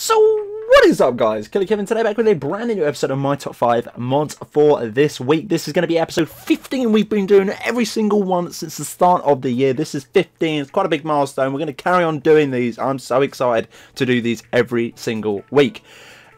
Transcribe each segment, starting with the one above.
So what is up, guys? Killerkev, and today back with a brand new episode of my top 5 mods for this week. This is going to be episode 15. We've been doing every single one since the start of the year. This is 15. It's quite a big milestone. We're going to carry on doing these. I'm so excited to do these every single week.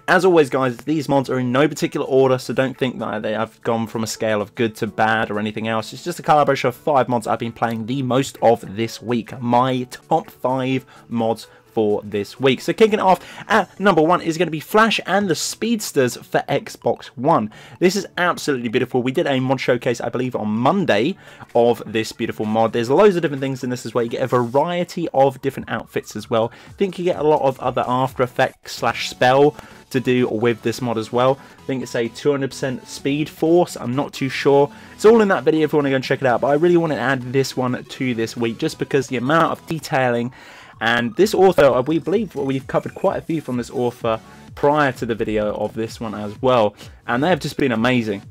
As always, guys, these mods are in no particular order, so don't think that they have gone from a scale of good to bad or anything else. It's just a collaboration of 5 mods I've been playing the most of this week. My top 5 mods for this week. So kicking it off at number 1 is going to be Flash and the Speedsters for Xbox One. This is absolutely beautiful. We did a mod showcase, I believe, on Monday of this beautiful mod. There's loads of different things in this as well. You get a variety of different outfits as well. I think you get a lot of other After Effects slash spell to do with this mod as well. I think it's a 200% speed force. I'm not too sure. It's all in that video if you want to go and check it out. But I really want to add this one to this week just because the amount of detailing. And this author, we believe we've covered quite a few from this author prior to the video of this one as well. And they have just been amazing.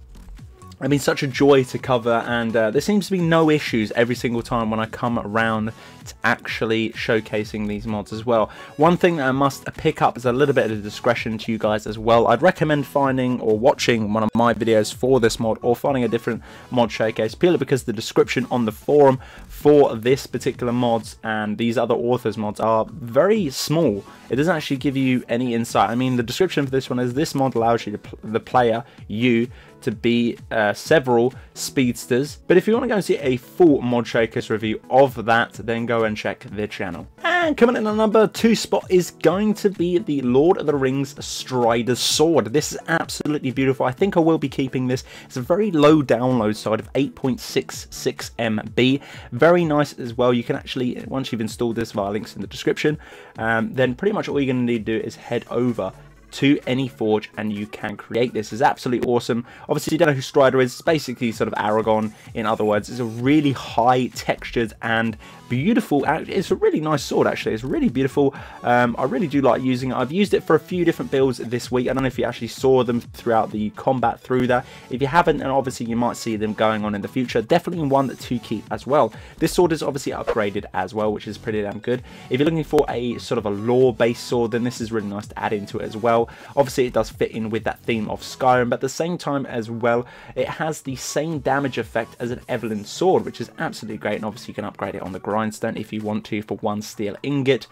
I mean, such a joy to cover, and there seems to be no issues every single time when I come around to actually showcasing these mods as well. One thing that I must pick up is a little bit of discretion to you guys as well. I'd recommend finding or watching one of my videos for this mod or finding a different mod showcase, purely because the description on the forum for this particular mods and these other authors mods are very small. It doesn't actually give you any insight. I mean, the description for this one is this mod allows you to the player, to be several speedsters. But if you want to go and see a full mod showcase review of that, then go and check the channel. And coming in at number 2 spot is going to be the Lord of the Rings Strider's Sword. This is absolutely beautiful. I think I will be keeping this. It's a very low download side of 8.66 MB. Very nice as well. You can actually, once you've installed this via links in the description, then pretty much all you're going to need to do is head over to any forge and you can create this. It's absolutely awesome. Obviously, you don't know who Strider is. It's basically sort of Aragon, in other words. It's a really high textured and beautiful, it's a really nice sword actually. It's really beautiful. I really do like using it. I've used it for a few different builds this week. I don't know if you actually saw them throughout the combat through that. If you haven't, and obviously you might see them going on in the future, definitely one to keep as well. This sword is obviously upgraded as well, which is pretty damn good. If you're looking for a sort of a lore based sword, then this is really nice to add into it as well. Obviously it does fit in with that theme of Skyrim, but at the same time as well, it has the same damage effect as an Evelyn sword, which is absolutely great. And obviously you can upgrade it on the grindstone if you want to for 1 steel ingot.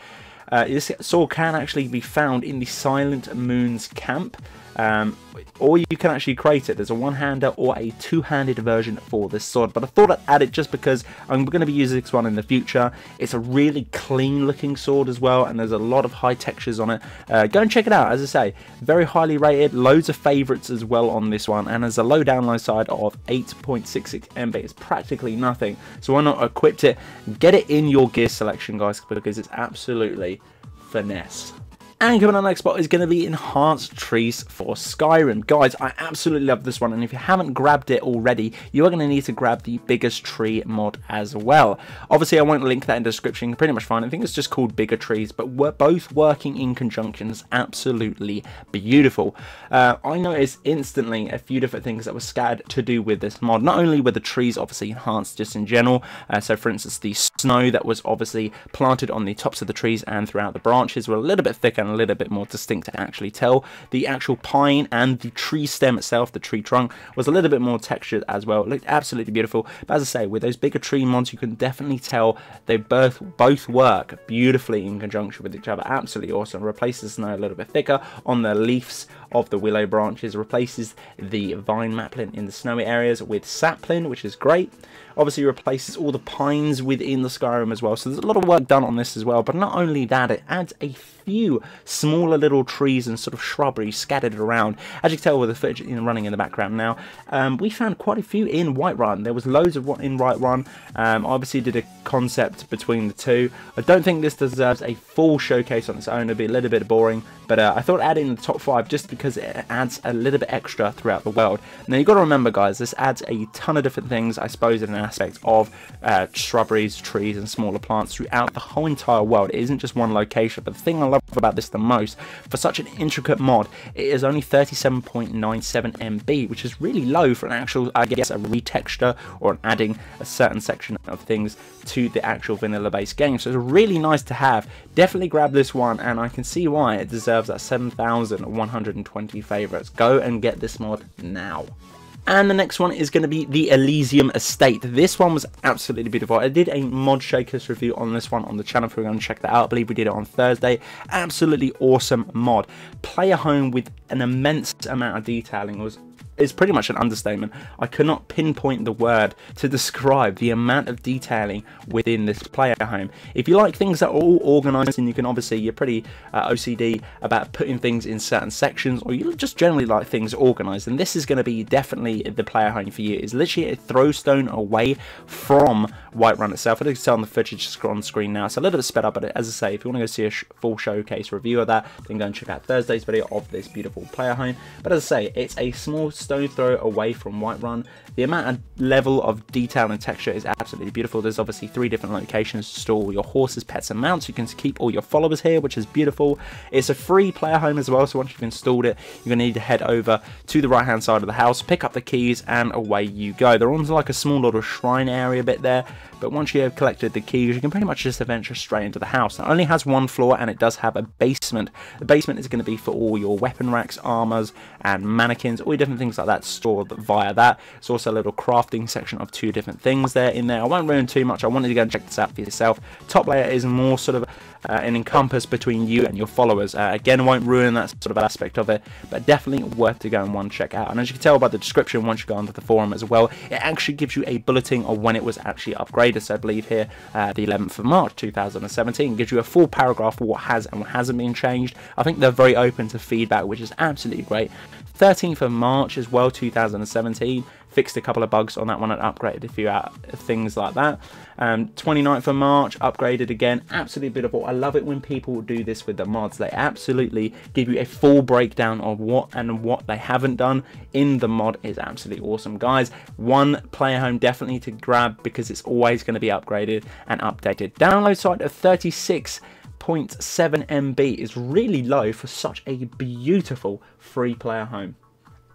This sword can actually be found in the Silent Moon's camp, or you can actually create it. There's a one-hander or a two-handed version for this sword, but I thought I'd add it just because I'm going to be using this one in the future. It's a really clean looking sword as well, and there's a lot of high textures on it. Go and check it out. As I say, very highly rated, loads of favorites as well on this one, and there's a low download side of 8.66 MB. It's practically nothing, so why not equip it, get it in your gear selection, guys, because it's absolutely finesse. And coming on the next spot is going to be Enhanced Trees for Skyrim. Guys, I absolutely love this one, and if you haven't grabbed it already, you are going to need to grab the Biggest Tree mod as well. Obviously, I won't link that in the description. You can pretty much find it. I think it's just called Bigger Trees, but we're both working in conjunction. It's absolutely beautiful. I noticed instantly a few different things that were scattered to do with this mod. Not only were the trees obviously enhanced just in general, so for instance, the snow that was obviously planted on the tops of the trees and throughout the branches were a little bit thicker and a little bit more distinct to actually tell. The actual pine and the tree stem itself, the tree trunk, was a little bit more textured as well. It looked absolutely beautiful. But as I say, with those Bigger Tree mods, you can definitely tell they both work beautifully in conjunction with each other. Absolutely awesome. Replaces the snow a little bit thicker on the leaves of the willow branches, replaces the vine mapling in the snowy areas with sapling, which is great. Obviously replaces all the pines within the Skyrim as well, so there's a lot of work done on this as well. But not only that, it adds a few smaller little trees and sort of shrubbery scattered around. As you can tell with the footage running in the background now, we found quite a few in Whiterun. There was loads of in Whiterun. Obviously did a concept between the two. I don't think this deserves a full showcase on its own. It'd be a little bit boring, but I thought I'd add in the top 5 just because it adds a little bit extra throughout the world. Now you've got to remember, guys, this adds a ton of different things, I suppose, in an aspect of shrubberies, trees and smaller plants throughout the whole entire world. It isn't just one location, but the thing I love about this the most, for such an intricate mod, it is only 37.97 MB, which is really low for an actual, I guess, a retexture or adding a certain section of things to the actual vanilla based game. So it's really nice to have. Definitely grab this one, and I can see why it deserves that 7,120 favorites. Go and get this mod now. And the next one is going to be the Elysium Estate. This one was absolutely beautiful. I did a mod showcase review on this one on the channel if you're going to check that out. I believe we did it on Thursday. Absolutely awesome mod. Player home with an immense amount of detailing is pretty much an understatement. I could not pinpoint the word to describe the amount of detailing within this player home. If you like things that are all organized, and you can obviously, you're pretty OCD about putting things in certain sections, or you just generally like things organized, and this is going to be definitely the player home for you. It's literally a throw stone away from Whiterun itself. I can tell on the footage on screen now. It's a little bit sped up, but as I say, if you want to go see a full showcase review of that, then go and check out Thursday's video of this beautiful player home. But as I say, it's a small stone throw away from Whiterun. The amount of level of detail and texture is absolutely beautiful. There's obviously 3 different locations to store all your horses, pets and mounts. You can keep all your followers here, which is beautiful. It's a free player home as well, so once you've installed it, you're going to need to head over to the right hand side of the house, pick up the keys, and away you go. They're on like a small little shrine area bit there, but once you have collected the keys, you can pretty much just adventure straight into the house. It only has 1 floor, and it does have a basement. The basement is going to be for all your weapon racks, armors, and mannequins, all your different things like that stored via that. It's also a little crafting section of 2 different things there in there. I won't ruin too much. I wanted to go and check this out for yourself. Top layer is more sort of an encompass between you and your followers. Again, I won't ruin that sort of aspect of it, but definitely worth to go and check out. And as you can tell by the description, once you go onto the forum as well, it actually gives you a bulletin of when it was actually upgraded. So I believe here, the 11th of March 2017, gives you a full paragraph of what has and what hasn't been changed. I think they're very open to feedback, which is absolutely great. 13th of March as well, 2017, fixed a couple of bugs on that one and upgraded a few things like that. 29th of March, upgraded again. Absolutely beautiful. I love it when people do this with the mods. They absolutely give you a full breakdown of what they haven't done in the mod. Is absolutely awesome, guys. One player home definitely to grab, because it's always going to be upgraded and updated. Download site of 36.7 MB is really low for such a beautiful free player home.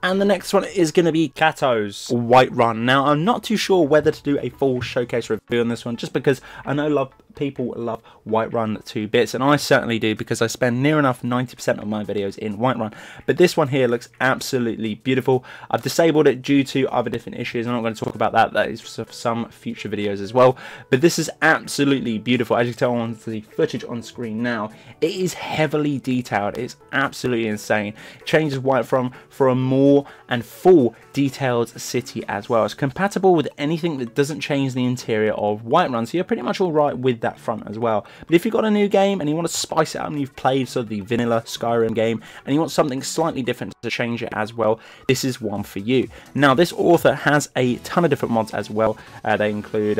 And the next one is going to be Kato's Whiterun. Now, I'm not too sure whether to do a full showcase review on this one, just because I know people love Whiterun to bits, and I certainly do, because I spend near enough 90% of my videos in Whiterun. But this one here looks absolutely beautiful. I've disabled it due to other different issues. I'm not going to talk about that. That is for some future videos as well. But this is absolutely beautiful. As you can tell on the footage on screen now, it is heavily detailed. It's absolutely insane. It changes Whiterun for a more and full detailed city as well. It's compatible with anything that doesn't change the interior of Whiterun, so you're pretty much alright with that front as well. But if you've got a new game and you want to spice it up, and you've played sort of the vanilla Skyrim game and you want something slightly different to change it as well, this is one for you. Now, this author has a ton of different mods as well. They include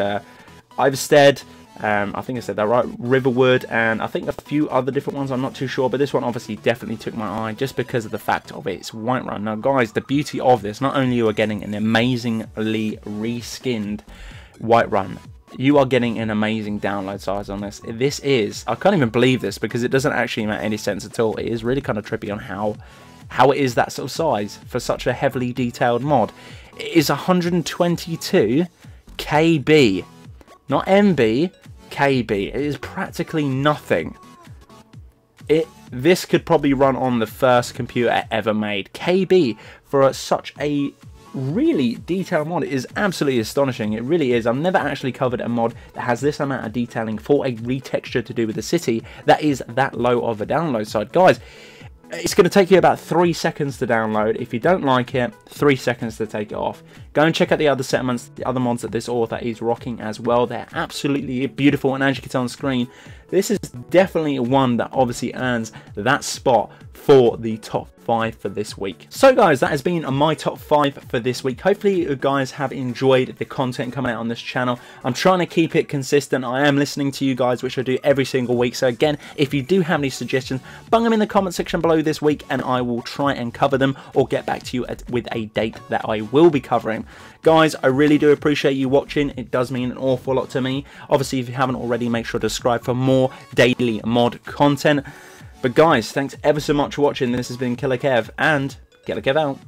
Iverstead, I think I said that right, Riverwood, and I think a few other different ones. I'm not too sure, but this one obviously definitely took my eye just because of the fact of its Whiterun. Now, guys, the beauty of this, not only you are getting an amazingly reskinned Whiterun, you are getting an amazing download size on this. This is, I can't even believe this, because it doesn't actually make any sense at all. It is really kind of trippy on how it is that sort of size for such a heavily detailed mod. It is 122 KB, not MB, KB. It is practically nothing. This could probably run on the first computer ever made. KB for such a really detailed mod is absolutely astonishing. It really is. I've never actually covered a mod that has this amount of detailing for a retexture to do with the city that is that low of a download side. Guys, it's going to take you about 3 seconds to download. If you don't like it, 3 seconds to take it off. Go and check out the other settlements, the other mods that this author is rocking as well. They're absolutely beautiful, and as you can tell on screen, this is definitely one that obviously earns that spot for the top 5 for this week. So guys, that has been my top 5 for this week. Hopefully you guys have enjoyed the content coming out on this channel. I'm trying to keep it consistent. I am listening to you guys, which I do every single week. So again, if you do have any suggestions, bung them in the comment section below this week and I will try and cover them or get back to you with a date that I will be covering. Guys, I really do appreciate you watching. It does mean an awful lot to me. Obviously, if you haven't already, make sure to subscribe for more daily mod content. But guys, thanks ever so much for watching. This has been Killerkev and Killerkev out.